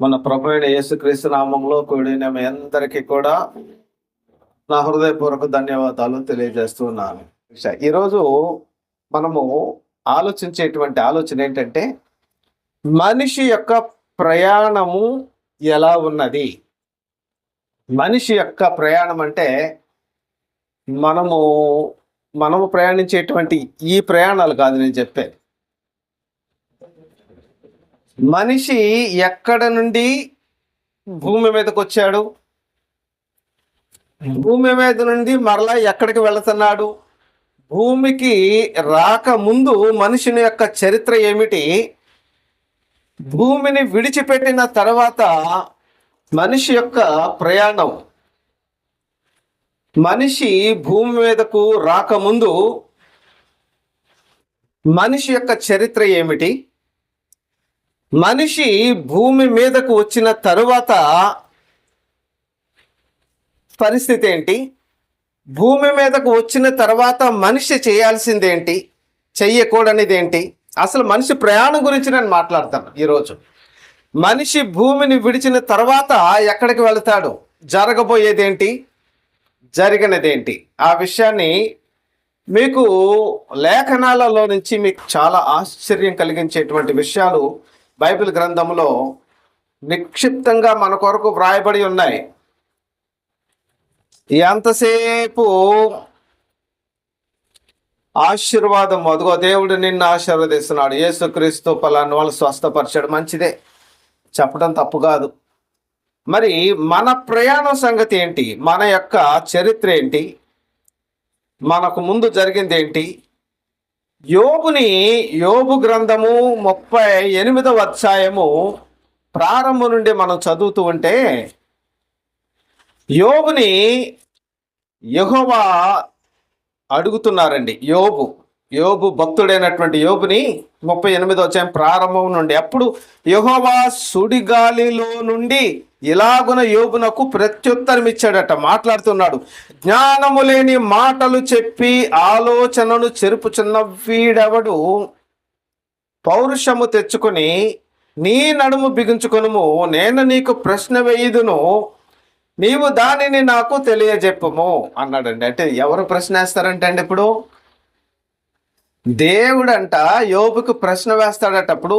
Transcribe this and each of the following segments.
మన ప్రభు అయిన యేసుక్రీస్తు నామంలో కూడిన మీ అందరికీ కూడా నా హృదయపూర్వక ధన్యవాదాలు తెలియజేస్తున్నాను. ఈరోజు మనము ఆలోచించేటువంటి ఆలోచన ఏంటంటే, మనిషి యొక్క ప్రయాణము ఎలా ఉన్నది? మనిషి యొక్క ప్రయాణం అంటే మనము ప్రయాణించేటువంటి ఈ ప్రయాణాలు కాదు నేను చెప్పేది. మనిషి ఎక్కడ నుండి భూమి మీదకి వచ్చాడు, భూమి మీద నుండి మరలా ఎక్కడికి వెళుతున్నాడు, భూమికి రాకముందు మనిషిని యొక్క చరిత్ర ఏమిటి, భూమిని విడిచిపెట్టిన తర్వాత మనిషి యొక్క ప్రయాణం, మనిషి భూమి మీదకు రాకముందు మనిషి యొక్క చరిత్ర ఏమిటి, మనిషి భూమి మీదకు వచ్చిన తరువాత పరిస్థితి ఏంటి, భూమి మీదకు వచ్చిన తర్వాత మనిషి చేయాల్సిందేంటి, చెయ్యకూడనిదేంటి, అసలు మనిషి ప్రయాణం గురించి నేను మాట్లాడతాను ఈరోజు. మనిషి భూమిని విడిచిన తర్వాత ఎక్కడికి వెళతాడు, జరగబోయేదేంటి, జరిగినదేంటి, ఆ విషయాన్ని మీకు లేఖనాలలో నుంచి మీకు చాలా ఆశ్చర్యం కలిగించేటువంటి విషయాలు బైబిల్ గ్రంథంలో నిక్షిప్తంగా మన కొరకు వ్రాయబడి ఉన్నాయి. ఎంతసేపు ఆశీర్వాదం, అదిగో దేవుడు నిన్ను ఆశీర్వదిస్తున్నాడు, యేసుక్రీస్తు పలానా వాళ్ళు స్వస్థపరిచాడు, మంచిదే, చెప్పడం తప్పు కాదు. మరి మన ప్రయాణం సంగతి ఏంటి, మన యొక్క చరిత్ర ఏంటి, మనకు ముందు జరిగింది ఏంటి? యోబు గ్రంథము 38వ అధ్యాయము ప్రారంభం నుండి మనం చదువుతూ ఉంటే, యోబుని యెహోవా అడుగుతున్నారండి. యోబు భక్తుడైనటువంటి యోబుని 38వ అధ్యాయం ప్రారంభం నుండి, అప్పుడు యెహోవా సుడిగాలిలో నుండి ఇలాగున యోబునకు ప్రత్యుత్తరం ఇచ్చాడట, మాట్లాడుతున్నాడు. జ్ఞానము లేని మాటలు చెప్పి ఆలోచనను చెరుపుచున్న వీడెవడు? పౌరుషము తెచ్చుకొని నీ నడుము బిగించుకొనుము, నేను నీకు ప్రశ్న వేయుదును, నీవు దానిని నాకు తెలియజెప్పుము అన్నాడండి. అంటే ఎవరు ప్రశ్న వేస్తారంటే అండి, ఇప్పుడు దేవుడంట యోబుకు ప్రశ్న వేస్తాడట. అప్పుడు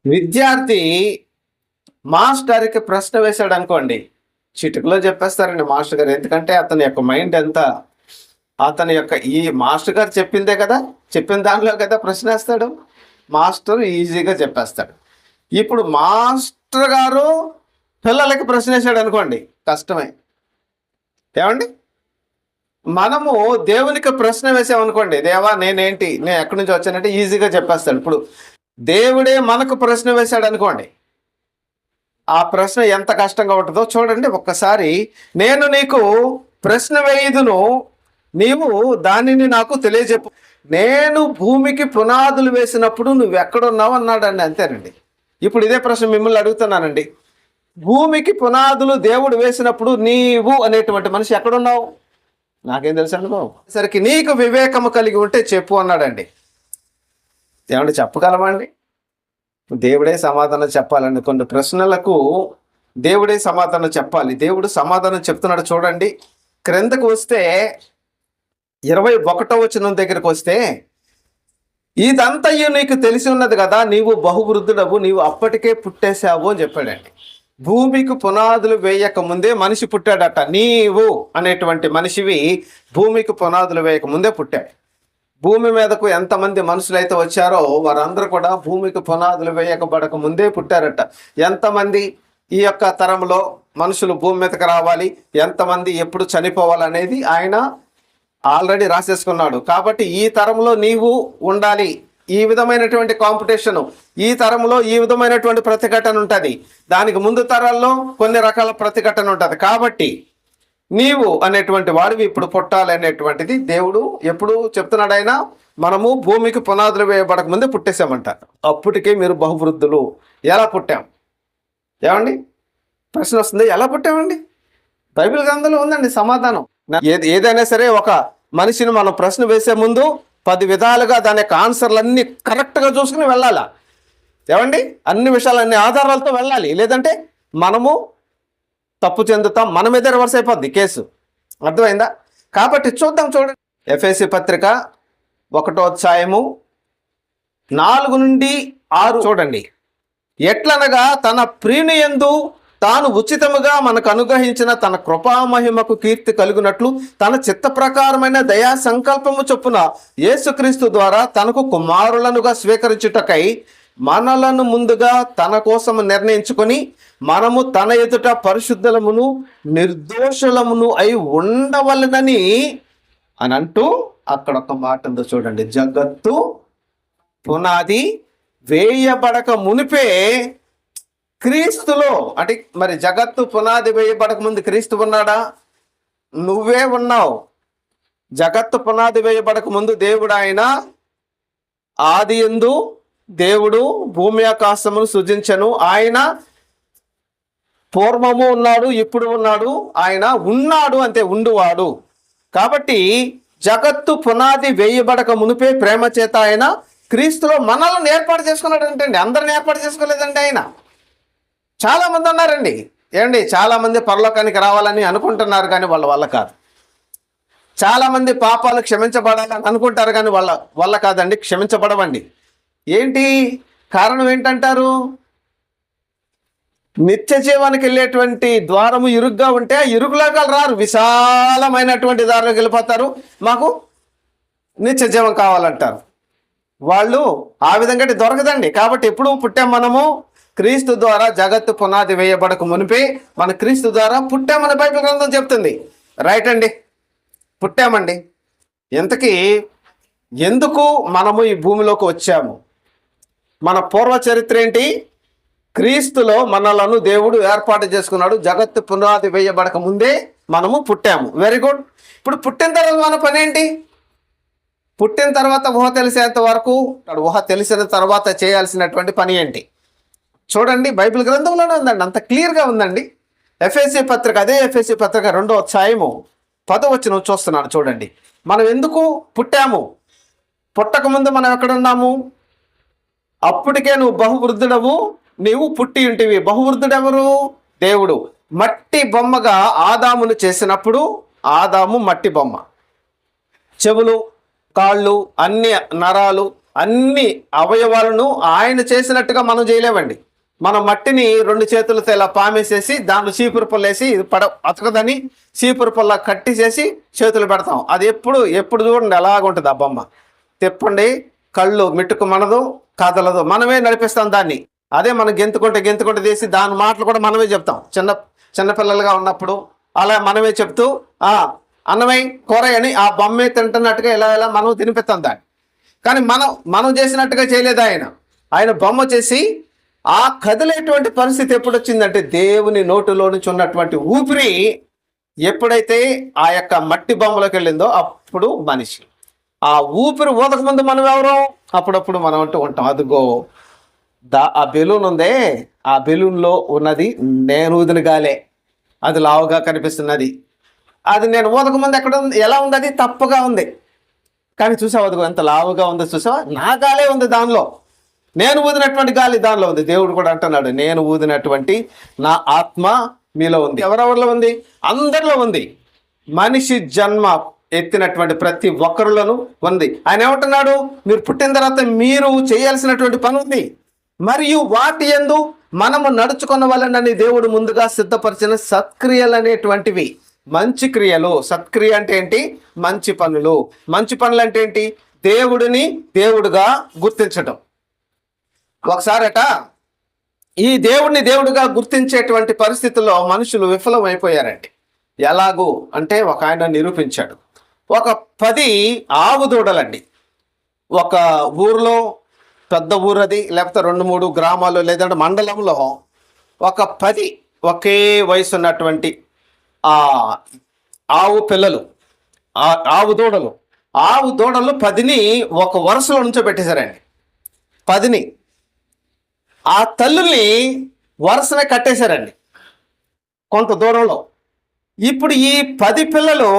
విద్యార్థి మాస్టర్కి ప్రశ్న వేశాడు అనుకోండి, చిటికలో చెప్పేస్తారండి మాస్టర్ గారు. ఎందుకంటే అతని యొక్క మైండ్ ఎంత, అతని యొక్క ఈ మాస్టర్ గారు చెప్పిందే కదా, చెప్పిన దానిలో కదా ప్రశ్న వేస్తాడు. మాస్టర్ ఈజీగా చెప్పేస్తాడు. ఇప్పుడు మాస్టర్ గారు పిల్లలకి ప్రశ్న వేశాడు అనుకోండి, కష్టమే. ఏమండి, మనము దేవునికి ప్రశ్న వేసామనుకోండి, దేవా నేనేంటి, నేను ఎక్కడి నుంచి వచ్చానంటే ఈజీగా చెప్పేస్తాడు. ఇప్పుడు దేవుడే మనకు ప్రశ్న వేశాడు అనుకోండి, ఆ ప్రశ్న ఎంత కష్టంగా ఉంటుందో చూడండి ఒక్కసారి. నేను నీకు ప్రశ్న వేయుదును, నీవు దానిని నాకు తెలియజెప్పు. నేను భూమికి పునాదులు వేసినప్పుడు నువ్వు ఎక్కడున్నావు అన్నాడండి. అంతేనండి. ఇప్పుడు ఇదే ప్రశ్న మిమ్మల్ని అడుగుతున్నానండి. భూమికి పునాదులు దేవుడు వేసినప్పుడు నీవు అనేటువంటి మనిషి ఎక్కడున్నావు? నాకేం తెలుసు అనుకో. సరికి నీకు వివేకము కలిగి ఉంటే చెప్పు అన్నాడండి. ఏమంటే చెప్పగలమా అండి? దేవుడే సమాధానం చెప్పాలండి. కొన్ని ప్రశ్నలకు దేవుడే సమాధానం చెప్పాలి. దేవుడు సమాధానం చెప్తున్నాడు. చూడండి, క్రిందకు వస్తే 21వ వచనం దగ్గరకు వస్తే, ఇదంతయు నీకు తెలిసి ఉన్నది కదా, నీవు బహువృద్ధుడవు, నీవు అప్పటికే పుట్టేశావు అని చెప్పాడండి. భూమికి పునాదులు వేయక ముందే మనిషి పుట్టాడట. నీవు అనేటువంటి మనిషివి భూమికి పునాదులు వేయక ముందే పుట్టాడు. భూమి మీదకు ఎంతమంది మనుషులైతే వచ్చారో వారందరూ కూడా భూమికి పునాదులు వేయకబడక ముందే పుట్టారట. ఎంతమంది ఈ యొక్క తరంలో మనుషులు భూమి మీదకి రావాలి, ఎంతమంది ఎప్పుడు చనిపోవాలనేది ఆయన ఆల్రెడీ రాసేసుకున్నాడు. కాబట్టి ఈ తరంలో నీవు ఉండాలి, ఈ విధమైనటువంటి కాంపిటీషన్, ఈ తరంలో ఈ విధమైనటువంటి ప్రతిఘటన ఉంటుంది, దానికి ముందు తరాల్లో కొన్ని రకాల ప్రతిఘటన ఉంటుంది. కాబట్టి నీవు అనేటువంటి వాడివి ఇప్పుడు పుట్టాలి అనేటువంటిది దేవుడు ఎప్పుడు చెప్తున్నాడు. ఆయన మనము భూమికి పునాదులు వేయబడక ముందే పుట్టేసామంటారు. అప్పటికే మీరు బహువృద్ధులు. ఎలా పుట్టాం? ఏమండి ప్రశ్న వస్తుంది, ఎలా పుట్టామండి? బైబిల్ గ్రంథంలో ఉందండి సమాధానం. ఏదైనా సరే ఒక మనిషిని మనం ప్రశ్న వేసే ముందు 10 విధాలుగా దాని యొక్క ఆన్సర్లన్నీ కరెక్ట్గా చూసుకుని వెళ్ళాలా. ఏమండి? అన్ని విషయాలు అన్ని ఆధారాలతో వెళ్ళాలి, లేదంటే మనము తప్పు చెందుతాం, మన మీదే రివర్స్ అయిపోద్ది కేసు. అర్థమైందా? కాబట్టి చూద్దాం, చూడండి. ఎఫెసీ పత్రిక 1వ అధ్యాయము 4 నుండి 6 చూడండి. ఎట్లనగా తన ప్రియుని యందు తాను ఉచితముగా మనకు అనుగ్రహించిన తన కృపామహిమకు కీర్తి కలుగునట్లు తన చిత్త ప్రకారమైన దయా సంకల్పము చొప్పున యేసుక్రీస్తు ద్వారా తనకు కుమారులనుగా స్వీకరించుటకై మనలను ముందుగా తన కోసం నిర్ణయించుకొని మనము తన ఎదుట పరిశుద్ధులమును నిర్దోషులమును అయి ఉండవలనని అని అంటూ అక్కడ ఒక మాట ఉందో చూడండి. జగత్తు పునాది వేయబడక మునిపే క్రీస్తులో, అంటే మరి జగత్తు పునాది వేయబడక ముందు క్రీస్తు ఉన్నాడా? నువ్వే ఉన్నావు. జగత్తు పునాది వేయబడక ముందు దేవుడు ఆయన ఆది యందు దేవుడు భూమి ఆకాశమును సృజించెను. ఆయన పూర్వము ఉన్నాడు, ఇప్పుడు ఉన్నాడు, ఆయన ఉన్నాడు, అంతే, ఉండువాడు. కాబట్టి జగత్తు పునాది వేయబడక మునిపే ప్రేమ చేత ఆయన క్రీస్తులో మనల్ని ఏర్పాటు చేసుకున్నాడు. అంటండి, అందరిని ఏర్పాటు చేసుకోలేదండి ఆయన. చాలా మంది ఉన్నారండి, ఏమండి, చాలా మంది పరలోకానికి రావాలని అనుకుంటున్నారు, కానీ వాళ్ళ వల్ల కాదు. చాలా మంది పాపాలు క్షమించబడాలని అనుకుంటారు, కానీ వాళ్ళ వల్ల కాదండి, క్షమించబడవండి. ఏంటి కారణం ఏంటంటారు? నిత్య జీవానికి వెళ్ళేటువంటి ద్వారము ఇరుగ్గా ఉంటే ఇరుగులాగా రారు, విశాలమైనటువంటి దారిలోకి వెళ్ళిపోతారు. మాకు నిత్య జీవం కావాలంటారు. వాళ్ళు ఆ విధంగా దొరకదండి. కాబట్టి ఎప్పుడు పుట్టాం మనము? క్రీస్తు ద్వారా. జగత్తు పునాది వేయబడక మునిపే మన క్రీస్తు ద్వారా పుట్టామని బైబిల్ గ్రంథం చెప్తుంది. రైట్ అండి, పుట్టామండి. ఇంతకీ ఎందుకు మనము ఈ భూమిలోకి వచ్చాము? మన పూర్వ చరిత్ర ఏంటి? క్రీస్తులో మనలను దేవుడు ఏర్పాటు చేసుకున్నాడు. జగత్తు పునాది వేయబడక ముందే మనము పుట్టాము. Very good. ఇప్పుడు పుట్టిన తర్వాత మన పని ఏంటి? పుట్టిన తర్వాత ఊహ తెలిసేంత వరకు, ఊహ తెలిసిన తర్వాత చేయాల్సినటువంటి పని ఏంటి? చూడండి, బైబిల్ గ్రంథంలోనే ఉందండి, అంత క్లియర్గా ఉందండి. ఎఫెసీ పత్రిక, అదే ఎఫెసీ పత్రిక 2వ అధ్యాయము 10వ వచనం చూస్తున్నాను చూడండి. మనం ఎందుకు పుట్టాము? పుట్టక ముందు మనం ఎక్కడున్నాము? అప్పటికే నువ్వు బహువృద్ధుడవు, నీవు పుట్టి ఉంటివి. బహువృద్ధుడు ఎవరు? దేవుడు. మట్టి బొమ్మగా ఆదామును చేసినప్పుడు, ఆదాము మట్టి బొమ్మ. చెవులు, కాళ్ళు, అన్ని నరాలు, అన్ని అవయవాలను ఆయన చేసినట్టుగా మనం చేయలేమండి. మనం మట్టిని 2 చేతులతో ఇలా పామేసేసి దాంట్లో చీపురు పుల్లేసి ఇది అతకదని చీపురు పుల్ల కట్టిసేసి చేతులు పెడతాం. అది ఎప్పుడు చూడండి ఎలాగుంటుంది ఆ బొమ్మ. తిప్పండి, కళ్ళు మిట్టుకు మనదు, కదలదు, మనమే నడిపిస్తాం దాన్ని. అదే మనం గెంతుకుంటే తీసి దాని మాటలు కూడా మనమే చెప్తాం. చిన్నపిల్లలుగా ఉన్నప్పుడు అలా మనమే చెప్తూ అన్నమై కూర అని ఆ బొమ్మే తింటున్నట్టుగా ఇలా మనం తినిపిస్తాం దాన్ని. కానీ మనం చేసినట్టుగా చేయలేదు ఆయన. ఆయన బొమ్మ చేసి ఆ కదిలేటువంటి పరిస్థితి ఎప్పుడు వచ్చిందంటే, దేవుని నోటిలో నుంచి ఉన్నటువంటి ఊపిరి ఎప్పుడైతే ఆ యొక్క మట్టి బొమ్మలోకి వెళ్ళిందో అప్పుడు మనిషి. ఆ ఊపిరి ఊదక ముందు మనం ఎవరో అప్పుడప్పుడు మనం అంటూ ఉంటాం, అదిగో ఆ బెలూన్ ఉందే, ఆ బెలూన్లో ఉన్నది నేను ఊదిన గాలే, అది లావుగా కనిపిస్తున్నది. అది నేను ఊదక ముందు ఎక్కడ ఉంది, ఎలా ఉంది? అది తప్పుగా ఉంది. కానీ చూసావు, అదిగో ఎంత లావుగా ఉందో చూసావా, నా గాలే ఉంది దానిలో, నేను ఊదినటువంటి గాలి దానిలో ఉంది. దేవుడు కూడా అంటున్నాడు, నేను ఊదినటువంటి నా ఆత్మ మీలో ఉంది. ఎవరెవరిలో ఉంది? అందరిలో ఉంది. మనిషి జన్మ ఎత్తినటువంటి ప్రతి ఒక్కరిలోనూ ఉంది. ఆయన ఏమంటున్నాడు? మీరు పుట్టిన తర్వాత మీరు చేయాల్సినటువంటి పని ఉంది, మరియు వాటి యందు మనము నడుచుకున్న వలనని దేవుడు ముందుగా సిద్ధపరిచిన సత్క్రియలు అనేటువంటివి. మంచి క్రియలు. సత్క్రియ అంటే ఏంటి? మంచి పనులు. మంచి పనులు అంటే ఏంటి? దేవుడిని దేవుడుగా గుర్తించటం. ఒకసారట ఈ దేవుడిని దేవుడిగా గుర్తించేటువంటి పరిస్థితుల్లో మనుషులు విఫలమైపోయారండి. ఎలాగూ అంటే ఒక ఆయన నిరూపించాడు. ఒక 10 ఆవు దూడలండి, ఒక ఊర్లో, పెద్ద ఊరు అది, లేకపోతే 2-3 గ్రామాలు లేదంటే మండలంలో ఒక 10 ఒకే వయసు ఉన్నటువంటి ఆవు పిల్లలు, ఆవు దూడలు 10ని ఒక వరుసలో నుంచోబెట్టేశారండి. 10ని ఆ తల్లుల్ని వరుసనే కట్టేశారండి కొంత దూరంలో. ఇప్పుడు ఈ 10 పిల్లలు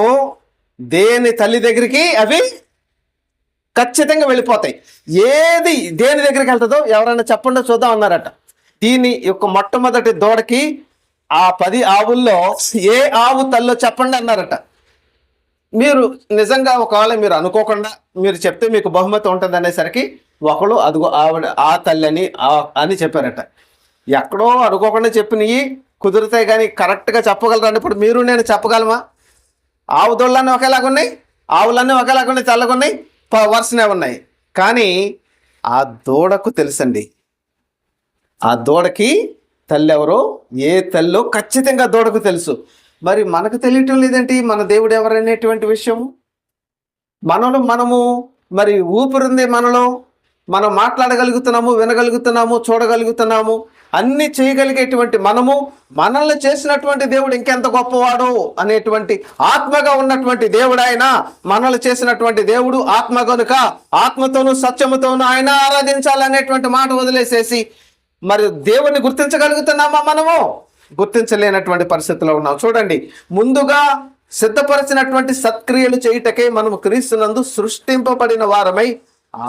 దేని తల్లి దగ్గరికి అవి ఖచ్చితంగా వెళ్ళిపోతాయి. ఏది దేని దగ్గరికి వెళ్తుందో ఎవరైనా చెప్పండి చూద్దాం అన్నారట. దీని యొక్క మొట్టమొదటి దూడకి ఆ 10 ఆవుల్లో ఏ ఆవు తల్లో చెప్పండి అన్నారట. మీరు నిజంగా ఒకవేళ మీరు అనుకోకుండా మీరు చెప్తే మీకు బహుమతి ఉంటుంది అనేసరికి ఒకడు అదిగో ఆవిడ ఆ తల్లి అని చెప్పారట. ఎక్కడో అనుకోకుండా చెప్పినవి కుదురుతాయి కానీ కరెక్ట్గా చెప్పగలరండి. ఇప్పుడు మీరు నేను చెప్పగలమా? ఆవు దొళ్ళన్నీ ఒకేలాగా ఉన్నాయి, ఆవులన్నీ ఒకేలాగా ఉన్నాయి, తెల్లగా ఉన్నాయి, వరుసనే ఉన్నాయి. కానీ ఆ దూడకు తెలుసండి, ఆ దూడకి తల్లి ఎవరో, ఏ తల్లో ఖచ్చితంగా దూడకు తెలుసు. మరి మనకు తెలియటం లేదంటే మన దేవుడు ఎవరనేటువంటి విషయము మనము మరి ఊపిరింది మనలో, మనం మాట్లాడగలుగుతున్నాము, వినగలుగుతున్నాము, చూడగలుగుతున్నాము, అన్ని చేయగలిగేటువంటి మనల్ని చేసినటువంటి దేవుడు ఇంకెంత గొప్పవాడు అనేటువంటి ఆత్మగా ఉన్నటువంటి దేవుడు ఆయన. మనల్ని చేసినటువంటి దేవుడు ఆత్మ కనుక ఆత్మతోనూ సత్యముతోనూ ఆయన ఆరాధించాలనేటువంటి మాట వదిలేసేసి మరి దేవుణ్ణి గుర్తించగలుగుతున్నామా? మనము గుర్తించలేనటువంటి పరిస్థితిలో ఉన్నాం. చూడండి, ముందుగా సిద్ధపరిచినటువంటి సత్క్రియలు చేయుటకే మనము క్రీస్తునందు సృష్టింపబడిన వారమై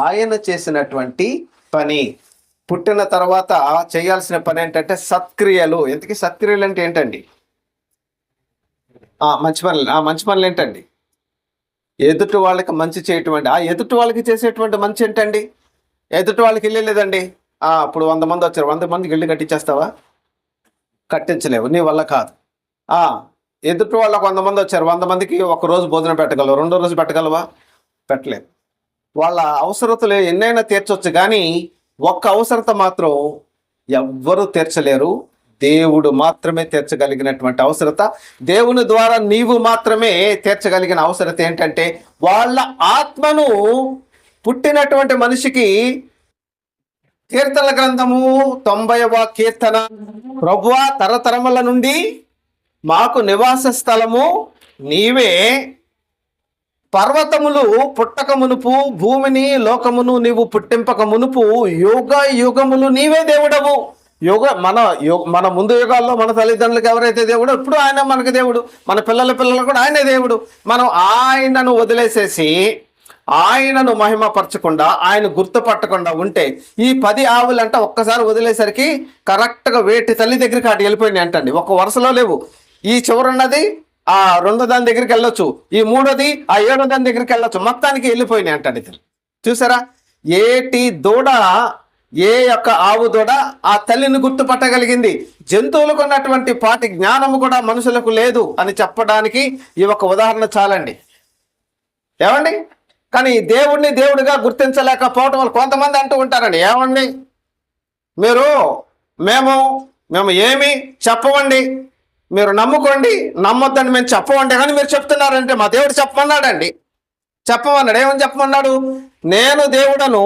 ఆయన చేసినటువంటి పని. పుట్టిన తర్వాత చేయాల్సిన పని ఏంటంటే సత్క్రియలు. ఎందుకు సత్క్రియలు అంటే ఏంటండి? మంచి పనులు ఏంటండి? ఎదుటి వాళ్ళకి మంచి చేయటువంటి, ఆ ఎదుటి వాళ్ళకి చేసేటువంటి మంచి ఏంటండి? ఎదుటి వాళ్ళకి ఇల్లు లేదండి, ఇప్పుడు 100 మంది వచ్చారు, 100 మందికి ఇల్లు కట్టించేస్తావా? కట్టించలేవు, నీ వల్ల కాదు. ఎదుటి వాళ్ళకి 100 మంది వచ్చారు, 100 మందికి ఒక రోజు భోజనం పెట్టగలవు, 2వ రోజు పెట్టగలవా? పెట్టలేవు. వాళ్ళ అవసరతలు ఎన్నైనా తీర్చవచ్చు, కానీ ఒక్క అవసరత మాత్రం ఎవ్వరూ తీర్చలేరు. దేవుడు మాత్రమే తీర్చగలిగినటువంటి అవసరత, దేవుని ద్వారా నీవు మాత్రమే తీర్చగలిగిన అవసరత ఏంటంటే వాళ్ళ ఆత్మను. పుట్టినటువంటి మనిషికి కీర్తనల గ్రంథము 90వ కీర్తన, ప్రభువా తరతరముల నుండి మాకు నివాస స్థలము నీవే, పర్వతములు పుట్టక మునుపు, భూమిని లోకమును నీవు పుట్టింపక మునుపు, యుగ యుగములు నీవే దేవుడవు. మన ముందు యుగాల్లో మన తల్లిదండ్రులకు ఎవరైతే దేవుడు, ఇప్పుడు ఆయన మనకు దేవుడు, మన పిల్లలు కూడా ఆయనే దేవుడు. మనం ఆయనను వదిలేసేసి ఆయనను మహిమపరచకుండా, ఆయన గుర్తుపట్టకుండా ఉంటే ఈ 10 ఆవులంట ఒక్కసారి వదిలేసరికి కరెక్ట్గా వేటి తల్లి దగ్గరికి అటు వెళ్ళిపోయినాయి అంటండి. ఒక వరుసలో లేవు. ఈ చివరున్నది ఆ 2వ దాని దగ్గరికి వెళ్ళొచ్చు, ఈ 3వది ఆ 7వ దాని దగ్గరికి వెళ్ళొచ్చు, మొత్తానికి వెళ్ళిపోయినాయి అంటండి. చూసారా, ఏటి దూడ, ఏ యొక్క ఆవు దూడ ఆ తల్లిని గుర్తుపట్టగలిగింది. జంతువులకు ఉన్నటువంటి పాటి జ్ఞానము కూడా మనుషులకు లేదు అని చెప్పడానికి ఈ ఒక ఉదాహరణ చాలండి. ఏమండి? కానీ దేవుడిని దేవుడిగా గుర్తించలేకపోవటం వల్ల కొంతమంది అంటూ ఉంటారండి, ఏమండి మేము ఏమి చెప్పవండి, మీరు నమ్ముకోండి, నమ్మొద్దని మేము చెప్పవండి, కానీ మీరు చెప్తున్నారంటే మా దేవుడు చెప్పమన్నాడండి. చెప్పమన్నాడు. ఏమని చెప్పమన్నాడు? నేను దేవుడను,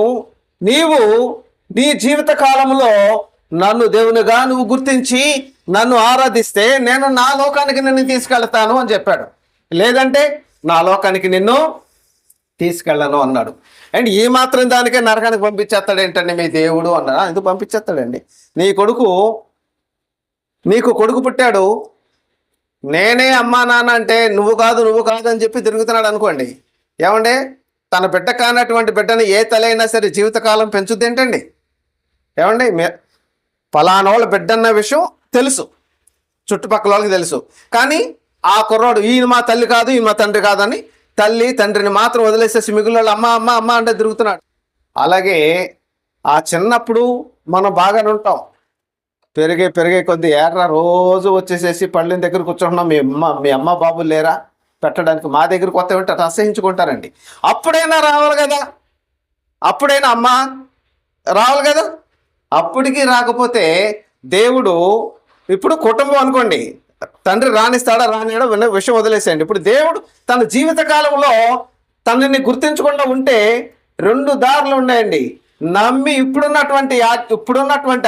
నీవు నీ జీవిత కాలంలో నన్ను దేవునిగా నువ్వు గుర్తించి నన్ను ఆరాధిస్తే నేను నా లోకానికి నిన్ను తీసుకెళ్తాను అని చెప్పాడు. లేదంటే నా లోకానికి నిన్ను తీసుకెళ్ళను అన్నాడు. అండ్ ఈ మాత్రం దానికే నరకానికి పంపించేస్తాడు ఏంటండి మీ దేవుడు అన్నాడు. ఎందుకు పంపించేస్తాడండి? నీకు కొడుకు పుట్టాడు, నేనే అమ్మా నాన్న అంటే నువ్వు కాదు అని చెప్పి తిరుగుతున్నాడు అనుకోండి. ఏమండి, తన బిడ్డ కానటువంటి బిడ్డని ఏ తలైనా సరే జీవితకాలం పెంచుద్ది ఏంటండి? ఏమండి, ఫలానా వాళ్ళ బిడ్డ అన్న విషయం తెలుసు, చుట్టుపక్కల వాళ్ళకి తెలుసు, కానీ ఆ కుర్రాడు ఈయన మా తల్లి కాదు, ఈయన మా తండ్రి కాదని తల్లి తండ్రిని మాత్రం వదిలేసేసి మిగిలిన వాళ్ళు అమ్మ అంటే తిరుగుతున్నాడు. అలాగే ఆ చిన్నప్పుడు మనం బాగానే ఉంటాం, పెరిగే కొద్ది ఏర్రా రోజు వచ్చేసేసి పళ్ళని దగ్గర కూర్చుంటున్నాం, మీ అమ్మ బాబులు లేరా పెట్టడానికి, మా దగ్గర కొత్త ఉంటారు, అసహించుకుంటారండి. అప్పుడైనా రావాలి కదా, అప్పుడైనా అమ్మ రావాలి కదా. అప్పటికి రాకపోతే దేవుడు, ఇప్పుడు కుటుంబం అనుకోండి, తండ్రి రానిస్తాడా రానియడా విషయం వదిలేసేయండి. ఇప్పుడు దేవుడు తన జీవిత కాలంలో తనని గుర్తించకుండా ఉంటే 2 దారులు ఉన్నాయండి. నమ్మి ఇప్పుడున్నటువంటి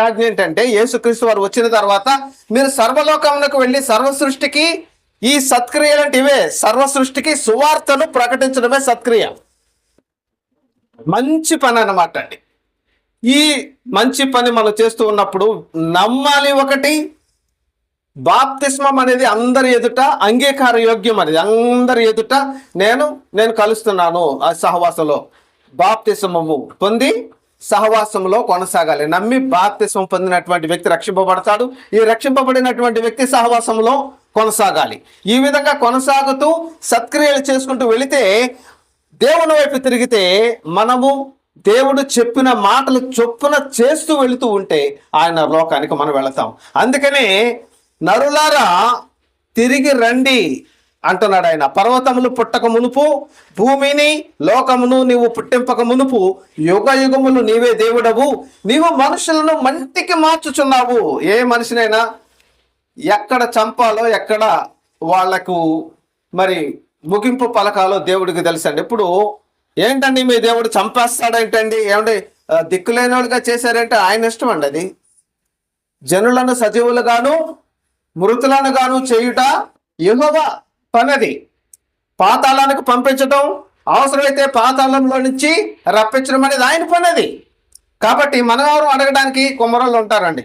ఆజ్ఞ ఏంటంటే, యేసుక్రీస్తు వారు వచ్చిన తర్వాత మీరు సర్వలోకమునకు వెళ్ళి సర్వసృష్టికి, ఈ సత్క్రియలు అంటే ఇవే, సర్వసృష్టికి సువార్తను ప్రకటించడమే సత్క్రియ. మంచి పని అన్నమాట అండి. ఈ మంచి పని మనం చేస్తూ ఉన్నప్పుడు నమ్మాలి. ఒకటి, బాప్తిస్మం అనేది అందరి ఎదుట అంగీకార యోగ్యం, అనేది అందరి ఎదుట నేను కలుస్తున్నాను ఆ సహవాసంలో, బాప్తిస్మము పొంది సహవాసంలో కొనసాగాలి. నమ్మి బాప్తిస్మం పొందినటువంటి వ్యక్తి రక్షింపబడతాడు. ఈ రక్షింపబడినటువంటి వ్యక్తి సహవాసంలో కొనసాగాలి. ఈ విధంగా కొనసాగుతూ సత్క్రియలు చేసుకుంటూ వెళితే, దేవుని వైపు తిరిగితే, మనము దేవుడు చెప్పిన మాటలు చొప్పున చేస్తూ వెళుతూ ఉంటే ఆయన లోకానికి మనం వెళతాం. అందుకనే నరులారా తిరిగి రండి అంటున్నాడు ఆయన. పర్వతములు పుట్టక మునుపు, భూమిని లోకమును నీవు పుట్టింపక మునుపు, యుగ యుగములు నీవే దేవుడవు. నీవు మనుషులను మంటికి మార్చుచున్నావు. ఏ మనిషినైనా ఎక్కడ చంపాలో, ఎక్కడ వాళ్లకు మరి ముగింపు పలకాలో దేవుడికి తెలుసండి. ఇప్పుడు ఏంటండి మీ దేవుడు చంపేస్తాడేంటండి? ఏమంటే దిక్కులేని వాళ్ళుగా చేశారంటే ఆయన ఇష్టం అండి. అది జనులను సజీవులుగాను మృతులను గాను చేయుట యెహోవా పనది. పాతాళానికి పంపించడం, అవసరమైతే పాతాళంలో నుంచి రప్పించడం అనేది ఆయన పనది. కాబట్టి మనవారు అడగడానికి కుమ్మరోళ్ళు ఉంటారండి,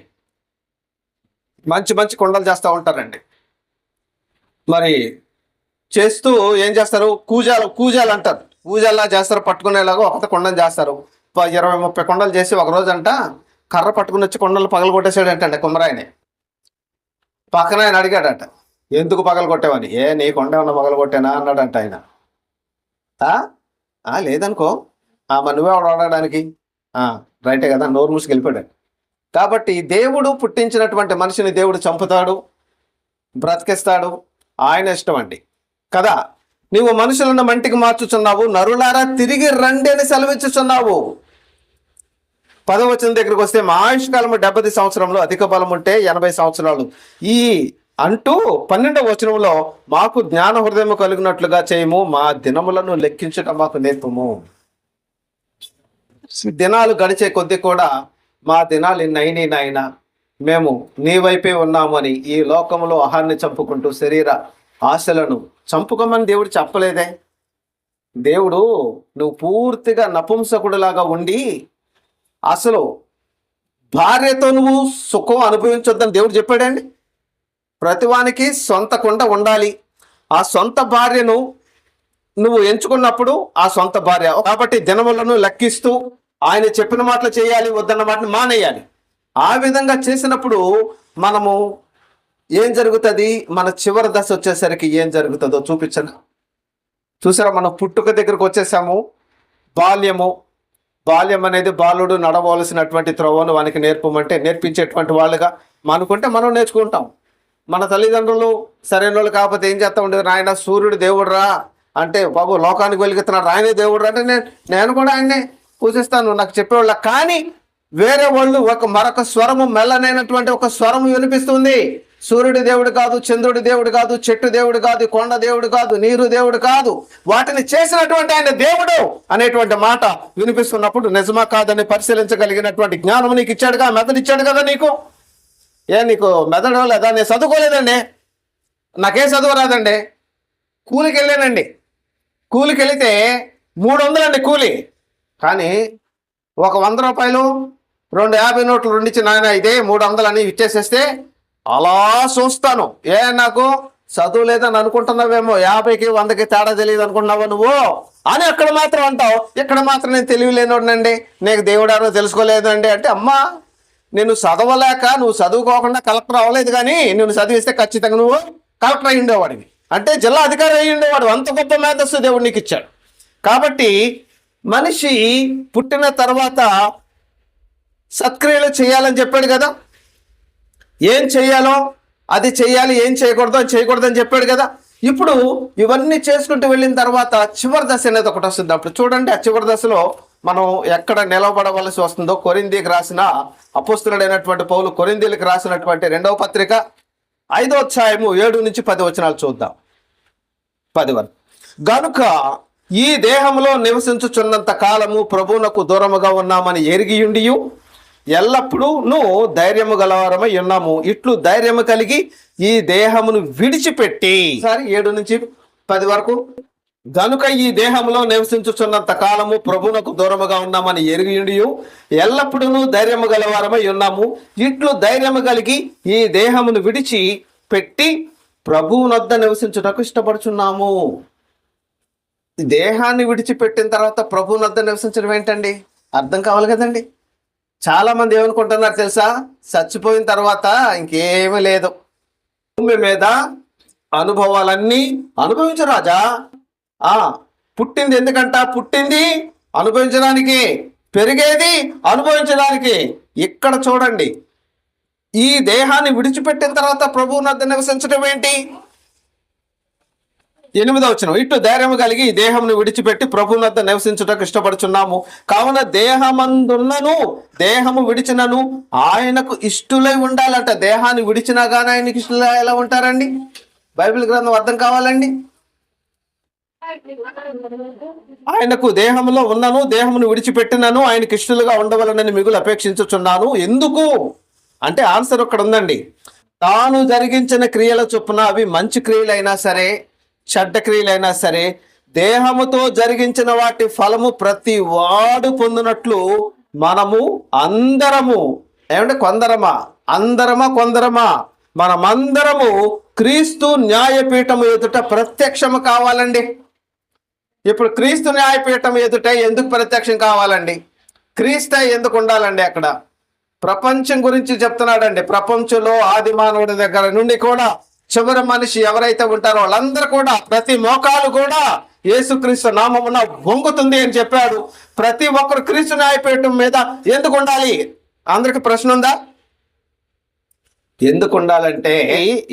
మంచి మంచి కొండలు చేస్తూ ఉంటారండి. మరి చేస్తూ ఏం చేస్తారు, కూజాలు అంటారు, కూజాలా చేస్తారు. పట్టుకునేలాగా ఒక కొండను చేస్తారు. 20-30 కొండలు చేసి ఒక రోజు అంట కర్ర పట్టుకుని వచ్చి కొండలు పగలు కొట్టేసాడంటే కుమ్మరాయనే. పక్కన ఆయన అడిగాడట, ఎందుకు పగలు కొట్టావని. నీ కొండ ఏమన్నా పగలు కొట్టానా అన్నాడంట ఆయన. లేదనుకో, మరి నువ్వే అడగడానికి రైటే కదా, నోరు మూసుకు వెళ్ళిపోయాడు. కాబట్టి దేవుడు పుట్టించినటువంటి మనిషిని దేవుడు చంపుతాడు, బ్రతికిస్తాడు, ఆయన ఇష్టం అండి కదా. నీవు మనుషులను మంటికి మార్చుచున్నావు, నరులారా తిరిగి రండి అని సెలవిచ్చుచున్నావు. 10వ వచనం దగ్గరికి వస్తే, మా ఆయుష్కాలము 70 సంవత్సరంలో, అధిక బలం ఉంటే 80 సంవత్సరాలు ఈ అంటూ 12వ వచనంలో, మాకు జ్ఞాన హృదయం కలిగినట్లుగా చేయము, మా దినములను లెక్కించడం మాకు నేర్పము. దినాలు గడిచే కొద్దీ కూడా మా దినాలు ఇన్నైనా నాయన, మేము నీ వైపే ఉన్నామని ఈ లోకంలో ఆహారాన్ని చంపుకుంటూ శరీర ఆశలను చంపుకోమని దేవుడు చెప్పలేదే. దేవుడు నువ్వు పూర్తిగా నపుంసకుడిలాగా ఉండి అసలు భార్యతో నువ్వు సుఖం అనుభవించొద్దని దేవుడు చెప్పాడండి. ప్రతివానికి సొంత కుండ ఉండాలి. ఆ సొంత భార్యను నువ్వు ఎంచుకున్నప్పుడు ఆ సొంత భార్య కాబట్టి దినములను లెక్కిస్తూ ఆయన చెప్పిన మాటలు చేయాలి, వద్దన్న మాటను మానేయాలి. ఆ విధంగా చేసినప్పుడు మనము ఏం జరుగుతుంది, మన చివరి దశ వచ్చేసరికి ఏం జరుగుతుందో చూపించను. చూసారా, మనం పుట్టుక దగ్గరకు వచ్చేసాము. బాల్యం అనేది బాలుడు నడవలసినటువంటి త్రోవను వానికి నేర్పమంటే నేర్పించేటువంటి వాళ్ళుగా అనుకుంటే మనం నేర్చుకుంటాం. మన తల్లిదండ్రులు సరైన వాళ్ళు కాకపోతే ఏం చేస్తా ఉండేది, నాయన సూర్యుడు దేవుడురా అంటే, బాబు లోకానికి వెలుగుతున్నాడు ఆయనే దేవుడు అంటే నేను కూడా ఆయన్నే పూజిస్తాను నాకు చెప్పేవాళ్ళ. కానీ వేరే వాళ్ళు మరొక స్వరము, మెల్లనైనటువంటి ఒక స్వరము వినిపిస్తుంది. సూర్యుడి దేవుడు కాదు, చంద్రుడి దేవుడు కాదు, చెట్టు దేవుడు కాదు, కొండ దేవుడు కాదు, నీరు దేవుడు కాదు, వాటిని చేసినటువంటి ఆయన దేవుడు అనేటువంటి మాట వినిపిస్తున్నప్పుడు నిజమా కాదని పరిశీలించగలిగినటువంటి జ్ఞానం నీకు ఇచ్చాడుగా, మెదడు ఇచ్చాడు కదా నీకు. నీకు మెదడు లేదా? నేను చదువుకోలేదండి, నాకేం చదువు రాదండి. కూలికి వెళ్ళానండి, కూలికి వెళితే 300 అండి కూలి. కానీ ఒక 100 రూపాయలు 2 50 నోట్లు రెండిచ్చి నాయన ఇదే 300 అని ఇచ్చేసేస్తే అలా చూస్తాను. నాకు చదువు లేదని అనుకుంటున్నావేమో, 50కి 100కి తేడా తెలియదు అనుకుంటున్నావా నువ్వు అని అక్కడ మాత్రం అంటావు. ఇక్కడ మాత్రం నేను తెలివి లేనోడినండి, నీకు దేవుడారో తెలుసుకోలేదండి అంటే, అమ్మా నేను చదవలేక నువ్వు చదువుకోకుండా కలెక్టర్ అవ్వలేదు, కానీ నేను చదివిస్తే ఖచ్చితంగా నువ్వు కలెక్టర్ అయి ఉండేవాడివి, అంటే జిల్లా అధికారి అయి ఉండేవాడు. అంత గొప్ప మేధస్సు దేవుడు నీకు ఇచ్చాడు. కాబట్టి మనిషి పుట్టిన తర్వాత సత్క్రియలు చేయాలని చెప్పాడు కదా. ఏం చేయాలో అది చేయాలి, ఏం చేయకూడదో అది చేయకూడదని చెప్పాడు కదా. ఇప్పుడు ఇవన్నీ చేసుకుంటూ వెళ్ళిన తర్వాత చివరి దశ అనేది ఒకటి వస్తుంది. అప్పుడు చూడండి, ఆ చివరి దశలో మనం ఎక్కడ నిలబడవలసి వస్తుందో. కొరింథీకి రాసిన అపోస్తలుడైనటువంటి పౌలు కొరింథీలకు రాసినటువంటి 2వ పత్రిక 5వ అధ్యాయము 7 నుంచి 10 వచనాలు చూద్దాం. 10 వరకు. గనుక ఈ దేహంలో నివసించుచున్నంత కాలము ప్రభువునకు దూరముగా ఉన్నామని ఎరిగియుండియు ఎల్లప్పుడూ ధైర్యము గలవారమై ఉన్నాము. ఇట్లు ధైర్యము కలిగి ఈ దేహమును విడిచిపెట్టి, 7 నుంచి 10 వరకు. గనుక ఈ దేహంలో నివసించుచున్నంత కాలము ప్రభువునకు దూరముగా ఉన్నామని ఎరిగియుండియు ఎల్లప్పుడూ ధైర్యము గలవారమై ఉన్నాము. ఇట్లు ధైర్యము కలిగి ఈ దేహమును విడిచి పెట్టి ప్రభువునొద్ద నివసించుటకు ఇష్టపడుచున్నాము. దేహాన్ని విడిచిపెట్టిన తర్వాత ప్రభువుని వద్ద నివసించడం ఏంటండి? అర్థం కావాలి కదండి. చాలా మంది ఏమనుకుంటున్నారు తెలుసా? చచ్చిపోయిన తర్వాత ఇంకేమీ లేదు, భూమి మీద అనుభవాలన్నీ అనుభవించు రాజా. పుట్టింది ఎందుకంట? పుట్టింది అనుభవించడానికి, పెరిగేది అనుభవించడానికి. ఇక్కడ చూడండి, ఈ దేహాన్ని విడిచిపెట్టిన తర్వాత ప్రభువుని వద్ద నివసించడం ఏంటి? 8వ వచనం, ఇటు ధైర్యం కలిగి ఈ దేహంను విడిచిపెట్టి ప్రభువుని వద్ద నివసించుటకు ఇష్టపడుచున్నాము. కావున దేహమందున్నను దేహము విడిచినను ఆయనకు ఇష్టలై ఉండాలంట. దేహాన్ని విడిచినా కానీ ఆయనకు ఇష్టలై ఎలా ఉంటారండి? బైబిల్ గ్రంథం అర్థం కావాలండి. ఆయనకు దేహంలో ఉన్నను దేహమును విడిచిపెట్టినను ఆయనకు ఇష్టలుగా ఉండవలనని మిగులు అపేక్షించుచున్నాను. ఎందుకు అంటే ఆన్సర్ ఒక్కడ ఉందండి. తాను జరిగించిన క్రియల చొప్పున, అవి మంచి క్రియలైనా సరే చెడ్డ క్రియలైనా సరే, దేహముతో జరిగించిన వాటి ఫలము ప్రతి వాడు పొందినట్లు మనము అందరము, ఏమంటే కొందరమా, అందరమా కొందరమా, మనమందరము క్రీస్తు న్యాయపీఠము ఎదుట ప్రత్యక్షము కావాలండి. ఇప్పుడు క్రీస్తు న్యాయపీఠం ఎదుట ఎందుకు ప్రత్యక్షం కావాలండి? క్రీస్తు ఎందుకు ఉండాలండి? అక్కడ ప్రపంచం గురించి చెప్తున్నాడండి. ప్రపంచంలో ఆది మానవుడి దగ్గర నుండి కూడా చివరి మనిషి ఎవరైతే ఉంటారో వాళ్ళందరూ కూడా, ప్రతి మోకాలు కూడా యేసుక్రీస్తు నామమున వంగుతుంది అని చెప్పాడు. ప్రతి ఒక్కరు క్రీస్తు న్యాయపీఠం మీద ఎందుకు ఉండాలి? అందరికి ప్రశ్న ఉందా? ఎందుకు ఉండాలంటే,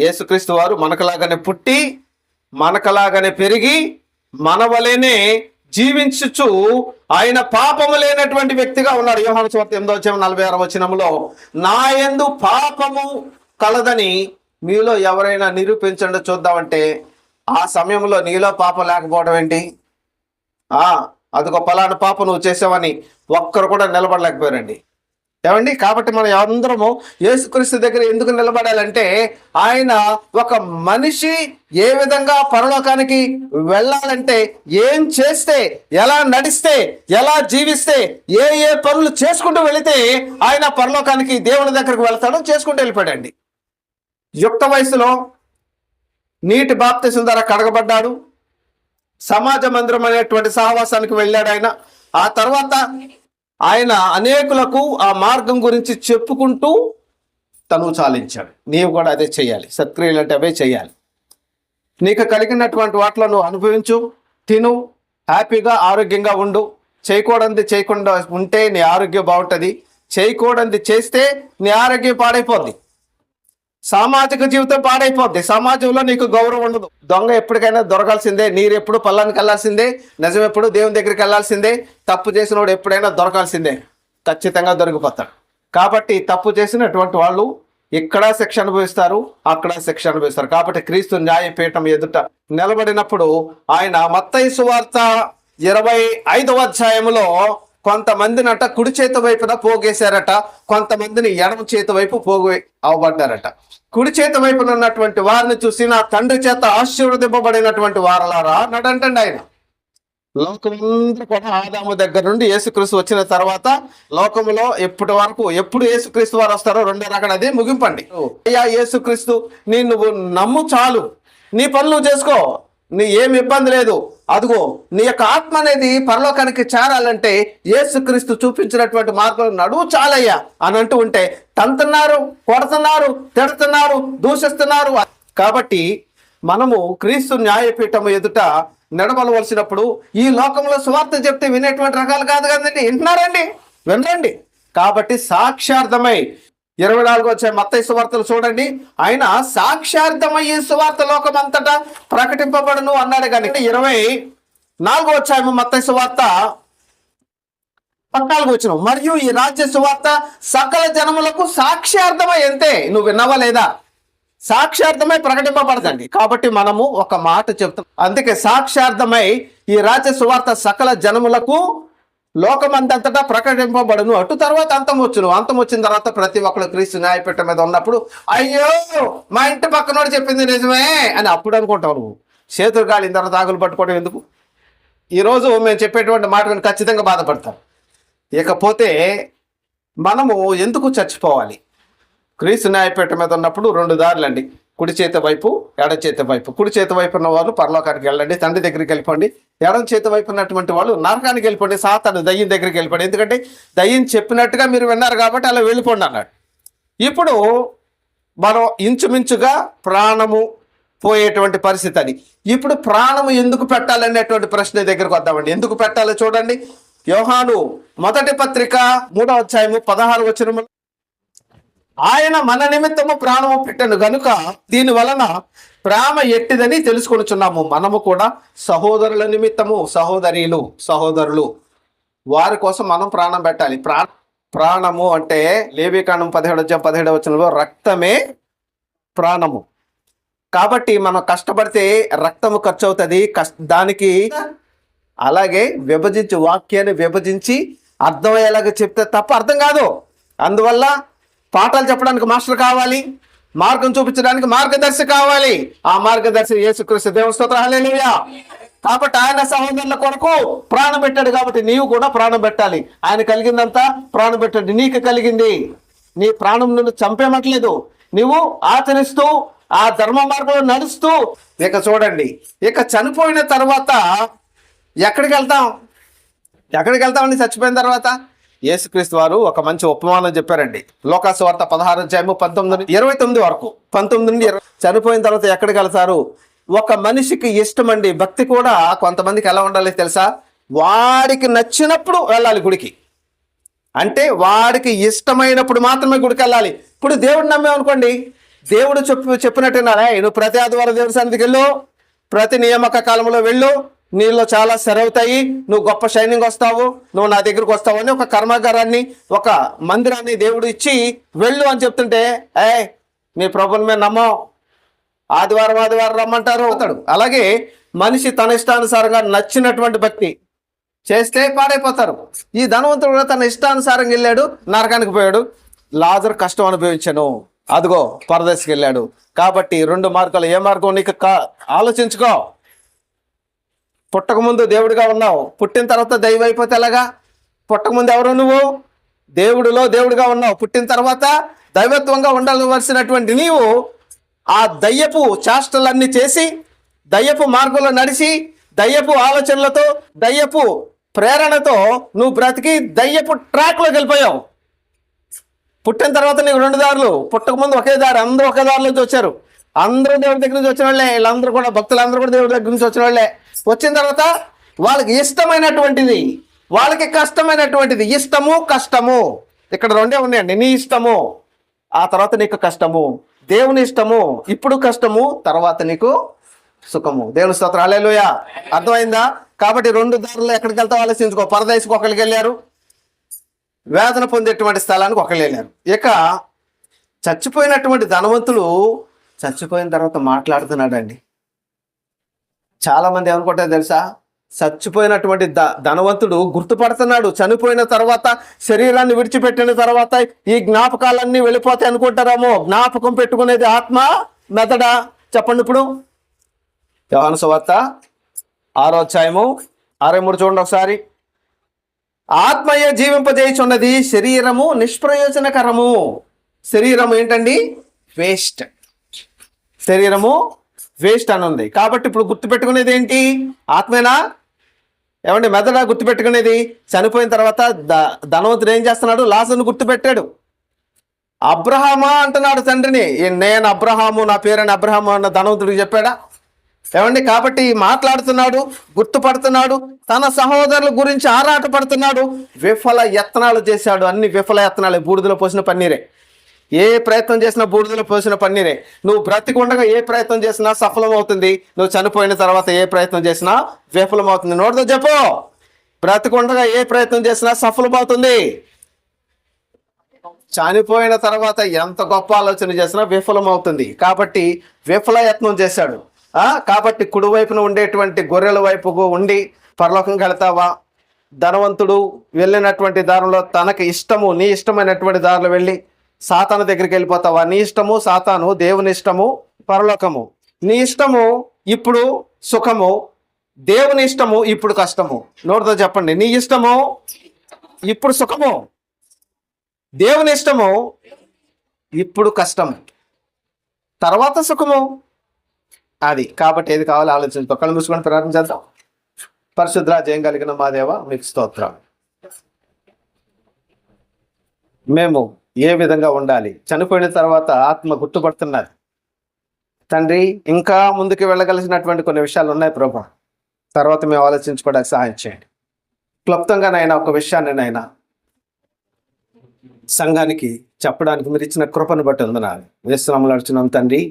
యేసుక్రీస్తు వారు మనకలాగానే పుట్టి, మనకలాగానే పెరిగి, మన వలెనే జీవించుచు ఆయన పాపము లేనటువంటి వ్యక్తిగా ఉన్నాడు. యోహాను సువార్త 8:46 వచనంలో, నా యందు పాపము కలదని మీలో ఎవరైనా నిరూపించండి చూద్దామంటే, ఆ సమయంలో నీలో పాపం లేకపోవడం ఏంటి? అదొక పలానా పాపం నువ్వు చేసావని ఒక్కరు కూడా నిలబడలేకపోయారండి. ఏమండి? కాబట్టి మనం అందరము యేసుక్రీస్తు దగ్గర ఎందుకు నిలబడాలంటే, ఆయన ఒక మనిషి ఏ విధంగా పరలోకానికి వెళ్ళాలంటే, ఏం చేస్తే, ఎలా నడిస్తే, ఎలా జీవిస్తే, ఏ ఏ పనులు చేసుకుంటూ వెళితే ఆయన పరలోకానికి దేవుని దగ్గరకు వెళ్తాడో చేసుకుంటూ వెళ్ళిపోయాడండి. యుక్త వయసులో నీటి బాప్తిసం ద్వారా కడగబడ్డాడు. సమాజ మందిరం అనేటువంటి సహవాసానికి వెళ్ళాడు ఆయన. ఆ తర్వాత ఆయన అనేకులకు ఆ మార్గం గురించి చెప్పుకుంటూ తను చాలించాడు. నీవు కూడా అదే చేయాలి. సత్క్రియలు అంటే అవే చేయాలి. నీకు కలిగినటువంటి వాటిలో నువ్వు అనుభవించు, తిను, హ్యాపీగా ఆరోగ్యంగా ఉండు. చేయకూడనిది చేయకుండా ఉంటే నీ ఆరోగ్యం బాగుంటుంది. చేయకూడనిది చేస్తే నీ ఆరోగ్యం పాడైపోద్ది. సామాజిక జీవితం పాడైపోద్ది. సమాజంలో నీకు గౌరవం ఉండదు. దొంగ ఎప్పటికైనా దొరకాల్సిందే. నీరు ఎప్పుడు పల్లానికి వెళ్ళాల్సిందే. నిజం ఎప్పుడు దేవుని దగ్గరికి వెళ్ళాల్సిందే. తప్పు చేసినవాడు ఎప్పుడైనా దొరకాల్సిందే. ఖచ్చితంగా దొరికిపోతాడు. కాబట్టి తప్పు చేసినటువంటి వాళ్ళు ఇక్కడ శిక్ష అనుభవిస్తారు, అక్కడ శిక్ష అనుభవిస్తారు. కాబట్టి క్రీస్తు న్యాయపీఠం ఎదుట నిలబడినప్పుడు ఆయన మత్తయి సువార్త 25వ అధ్యాయంలో కొంతమందినట కుడి చేతి వైపున పోగేశారట, కొంతమందిని ఎడమ చేతి వైపు పోగు అవబడ్డారట. కుడి చేతి వైపున ఉన్నటువంటి వారిని చూసి, నా తండ్రి చేత ఆశీర్వదింపబడినటువంటి వారలారా అన్నాడంటండి ఆయన. లోకమంతా కూడా ఆదాము దగ్గర నుండి యేసుక్రీస్తు వచ్చిన తర్వాత లోకములో ఎప్పటి వరకు, ఎప్పుడు యేసుక్రీస్తు వారు వస్తారో రెండో రకం అదే ముగింపండి. అయ్యా యేసుక్రీస్తు నీ నువ్వు నమ్ము చాలు, నీ పనులు చేసుకో, నీ ఏమి ఇబ్బంది లేదు. అదిగో నీ యొక్క ఆత్మ అనేది పరలోకానికి చేరాలంటే యేసుక్రీస్తు చూపించినటువంటి మార్గం నడువు చాలయ్యా అని అంటూ ఉంటే తంతున్నారు, కొడుతున్నారు, తిడుతున్నారు, దూషిస్తున్నారు. కాబట్టి మనము క్రీస్తు న్యాయపీఠము ఎదుట నడవలవలసినప్పుడు ఈ లోకంలో సువార్త చెప్తే వినేటువంటి రకాలు కాదు కదండి. వింటున్నారండి, వినరండి. కాబట్టి సాక్షార్థమై 24వ అధ్యాయం మత్తయి సువార్తలు చూడండి. ఆయన సాక్షార్థమయ్యే సువార్త లోకం అంతటా ప్రకటింపబడును అన్నాడు. కానీ 24వ అధ్యాయం మత్తయి సువార్త 14వ వచనం, మరియు ఈ రాజ్య సువార్త సకల జనములకు సాక్షార్థమై, అంతే. నువ్వు విన్నావా లేదా? సాక్షార్థమై ప్రకటింపబడదండి. కాబట్టి మనము ఒక మాట చెప్తాం. అందుకే సాక్షార్థమై ఈ రాజ్య సువార్త సకల జనములకు లోకమంతటా ప్రకటింపబడును. అటు తర్వాత అంతం వచ్చును. అంతం వచ్చిన తర్వాత ప్రతి ఒక్కరు క్రీస్తు న్యాయపీఠం మీద ఉన్నప్పుడు, అయ్యో మా ఇంటి పక్కనోడు చెప్పింది నిజమే అని అప్పుడు అనుకుంటావు. నువ్వు చేతులు కాలిన తర్వాత ఆకులు పట్టుకోవడం ఎందుకు? ఈరోజు మేము చెప్పేటువంటి మాటను ఖచ్చితంగా బాధపడతాం. ఇకపోతే మనము ఎందుకు చచ్చిపోవాలి? క్రీస్తు న్యాయపీఠం మీద ఉన్నప్పుడు 2 దారులండి. కుడి చేతి వైపు, ఎడ చేతి వైపు. కుడి చేతి వైపు ఉన్న వాళ్ళు పరలోకానికి వెళ్ళండి, తండ్రి దగ్గరికి వెళ్ళిపోండి. ఎడం చేతి వైపు ఉన్నటువంటి వాళ్ళు నరకానికి వెళ్ళిపోండి, సాతాను దయ్యం దగ్గరికి వెళ్ళిపోండి. ఎందుకంటే దయ్యం చెప్పినట్టుగా మీరు విన్నారు కాబట్టి అలా వెళ్ళిపోండి అన్నాడు. ఇప్పుడు మనం ఇంచుమించుగా ప్రాణము పోయేటువంటి పరిస్థితి అది. ఇప్పుడు ప్రాణము ఎందుకు పెట్టాలనేటువంటి ప్రశ్న దగ్గరకు వద్దామండి. ఎందుకు పెట్టాలో చూడండి. యోహాను మొదటి పత్రిక 3వ అధ్యాయము 16వ వచనము, ఆయన మన నిమిత్తము ప్రాణము పెట్టను గనుక దీని వలన ప్రేమ ఎట్టిదని తెలుసుకొనుచున్నాము. మనము కూడా సహోదరుల నిమిత్తము, సహోదరులు వారి కోసం మనం ప్రాణం పెట్టాలి. ప్రాణము అంటే లేవికాండం 17వ వచనంలో రక్తమే ప్రాణము. కాబట్టి మనం కష్టపడితే రక్తము ఖర్చు అవుతుంది. దానికి అలాగే వాక్యాన్ని విభజించి అర్థమయ్యేలాగా చెప్తే తప్ప అర్థం కాదు. అందువల్ల పాఠాలు చెప్పడానికి మాస్టర్ కావాలి, మార్గం చూపించడానికి మార్గదర్శి కావాలి. ఆ మార్గదర్శి యేసుక్రీస్తు. దేవుని స్తోత్రం, హల్లెలూయా. కాబట్టి ఆయన సహోదరుల కొరకు ప్రాణం పెట్టాడు. కాబట్టి నీవు కూడా ప్రాణం పెట్టాలి. ఆయన కలిగిందంతా ప్రాణం పెట్టండి. నీకు కలిగింది, నీ ప్రాణం నుండి చంపేమట్లేదు. నువ్వు ఆచరిస్తూ ఆ ధర్మ మార్గంలో నడుస్తూ ఇక చూడండి, ఇక చనిపోయిన తర్వాత ఎక్కడికి వెళ్తామండి? చచ్చిపోయిన తర్వాత యేసుక్రీస్తు వారు ఒక మంచి ఉపమానం చెప్పారండి. లోకాసు వార్త 16వ అధ్యాయము 19-29 వరకు, 19 నుండి 20. చనిపోయిన తర్వాత ఎక్కడికి వెళ్తారు? ఒక మనిషికి ఇష్టమండి. భక్తి కూడా కొంతమందికి ఎలా ఉండాలి తెలుసా? వాడికి నచ్చినప్పుడు వెళ్ళాలి గుడికి. అంటే వాడికి ఇష్టమైనప్పుడు మాత్రమే గుడికి వెళ్ళాలి. ఇప్పుడు దేవుడు నమ్మేమనుకోండి, దేవుడు చెప్పినట్టున్నారా, నువ్వు ప్రతి ఆదివారం దేవుడి సన్నిధికి వెళ్ళు, ప్రతి నియామక కాలంలో వెళ్ళు, నీలో చాలా సరవుతాయి, నువ్వు గొప్ప షైనింగ్ వస్తావు, నువ్వు నా దగ్గరకు వస్తావు అని ఒక కర్మాగారాన్ని, ఒక మందిరాన్ని దేవుడు ఇచ్చి వెళ్ళు అని చెప్తుంటే, నీ ప్రభుని మీద నమ్మం, ఆదివారం రమ్మంటారు అవుతాడు. అలాగే మనిషి తన ఇష్టానుసారంగా నచ్చినటువంటి భక్తి చేస్తే పాడైపోతారు. ఈ ధనవంతుడు కూడా తన ఇష్టానుసారంగా వెళ్ళాడు, నరకానికి పోయాడు. లాజరు కష్టం అనుభవించను, అదిగో పరదేశికి వెళ్ళాడు. కాబట్టి 2 మార్గాలు. ఏ మార్గం నీకు ఆలోచించుకో. పుట్టకముందు దేవుడిగా ఉన్నావు, పుట్టిన తర్వాత దైవం అయిపోతే ఎలాగా? పుట్టకముందు ఎవరు నువ్వు? దేవుడిగా ఉన్నావు, పుట్టిన తర్వాత దైవత్వంగా ఉండవలసినటువంటి నీవు ఆ దయ్యపు చేష్టలన్నీ చేసి, దయ్యపు మార్గంలో నడిచి, దయ్యపు ఆలోచనలతో, దయ్యపు ప్రేరణతో నువ్వు బ్రతికి దయ్యపు ట్రాక్లోకి వెళ్ళిపోయావు. పుట్టిన తర్వాత నీకు 2 దారులు. పుట్టకముందు ఒకే దారి, అందరూ ఒకే దారి నుంచి వచ్చారు. అందరూ దేవుడి దగ్గర నుంచి వచ్చిన వాళ్ళే, వీళ్ళందరూ కూడా భక్తులందరూ కూడా దేవుడి దగ్గర నుంచి వచ్చిన వాళ్ళే. వచ్చిన తర్వాత వాళ్ళకి ఇష్టమైనటువంటిది, వాళ్ళకి కష్టమైనటువంటిది. ఇష్టము, కష్టము, ఇక్కడ 2 ఉన్నాయండి. నీ ఇష్టము, ఆ తర్వాత నీకు కష్టము. దేవుని ఇష్టము, ఇప్పుడు కష్టము, తర్వాత నీకు సుఖము. దేవుని స్తోత్రం, హల్లెలూయా. అర్థమైందా? కాబట్టి 2 దారుల్లో ఎక్కడికి వెళ్తావు ఆలోచించుకో. పరదేశికి ఒకరికి వెళ్ళారు, వేదన పొందేటువంటి స్థలానికి ఒకళ్ళు వెళ్ళారు. ఇక చచ్చిపోయినటువంటి ధనవంతుడు చచ్చిపోయిన తర్వాత మాట్లాడుతున్నాడండి. చాలామంది ఏమనుకుంటారు తెలుసా? చచ్చిపోయినటువంటి ధనవంతుడు గుర్తుపడుతున్నాడు. చనిపోయిన తర్వాత, శరీరాన్ని విడిచిపెట్టిన తర్వాత ఈ జ్ఞాపకాలన్నీ వెళ్ళిపోతాయి అనుకుంటారేమో. జ్ఞాపకం పెట్టుకునేది ఆత్మ, మెదడా? చెప్పండి. ఇప్పుడు యోహాను సువార్త 6వ అధ్యాయము 63 చూడండి ఒకసారి. ఆత్మయే జీవింపజేయుచున్నది, శరీరము నిష్ప్రయోజనకరము. శరీరము ఏంటండి? వేస్ట్. శరీరము వేస్ట్ అని ఉంది. కాబట్టి ఇప్పుడు గుర్తుపెట్టుకునేది ఏంటి? ఆత్మేనా? ఏమండి, మెదడా గుర్తుపెట్టుకునేది? చనిపోయిన తర్వాత ధనవంతుడు ఏం చేస్తున్నాడు? లాజరును గుర్తుపెట్టాడు. అబ్రహామా అంటున్నాడు తండ్రిని. నేను అబ్రహాము, నా పేరని అబ్రహాము అన్న ధనవంతుడికి చెప్పాడా? ఏమండి, కాబట్టి మాట్లాడుతున్నాడు, గుర్తుపడుతున్నాడు, తన సహోదరుల గురించి ఆరాటపడుతున్నాడు. విఫల యత్నాలు చేశాడు. అన్ని విఫల యత్నాలే. బూడిదలో పోసిన పన్నీరే. ఏ ప్రయత్నం చేసినా బూడిదలో పోసిన పన్నీరే. నువ్వు బ్రతికుండగా ఏ ప్రయత్నం చేసినా సఫలం అవుతుంది, నువ్వు చనిపోయిన తర్వాత ఏ ప్రయత్నం చేసినా విఫలం అవుతుంది. నోటితో చెప్పు, బ్రతికుండగా ఏ ప్రయత్నం చేసినా సఫలమవుతుంది, చనిపోయిన తర్వాత ఎంత గొప్ప ఆలోచన చేసినా విఫలం అవుతుంది. కాబట్టి విఫల యత్నం చేశాడు. కాబట్టి కుడివైపున ఉండేటువంటి గొర్రెల వైపుకు ఉండి పరలోకంకి వెళ్తావా? ధనవంతుడు వెళ్ళినటువంటి దారిలో తనకి ఇష్టము, నీ ఇష్టమైనటువంటి దారిలో వెళ్ళి సాతాను దగ్గరికి వెళ్ళిపోతావా? నీ ఇష్టము సాతాను, దేవుని ఇష్టము పరలోకము. నీ ఇష్టము ఇప్పుడు సుఖము, దేవుని ఇష్టము ఇప్పుడు కష్టము. నోటితో చెప్పండి. నీ ఇష్టము ఇప్పుడు సుఖము, దేవుని ఇష్టము ఇప్పుడు కష్టము, తర్వాత సుఖము. అది. కాబట్టి ఏది కావాలో ఆలోచించుకో. కళ్ళు మూసుకొని ప్రార్థన చేద్దాం. పరిశుద్ధ జయం కలిగిన మా దేవ మీకు స్తోత్రం. మేము ఏ విధంగా ఉండాలి, చనిపోయిన తర్వాత ఆత్మ గుర్తుపడుతున్నది తండ్రి. ఇంకా ముందుకు వెళ్ళగలిసినటువంటి కొన్ని విషయాలు ఉన్నాయి ప్రభా. తర్వాత మేము ఆలోచించుకోవడానికి సహాయం చేయండి. క్లుప్తంగా నైనా ఒక విషయాన్ని నైనా సంఘానికి చెప్పడానికి మీరు ఇచ్చిన కృపను బట్టి వందనాలు. వేస్తున్నాము నడుచున్నాం తండ్రి.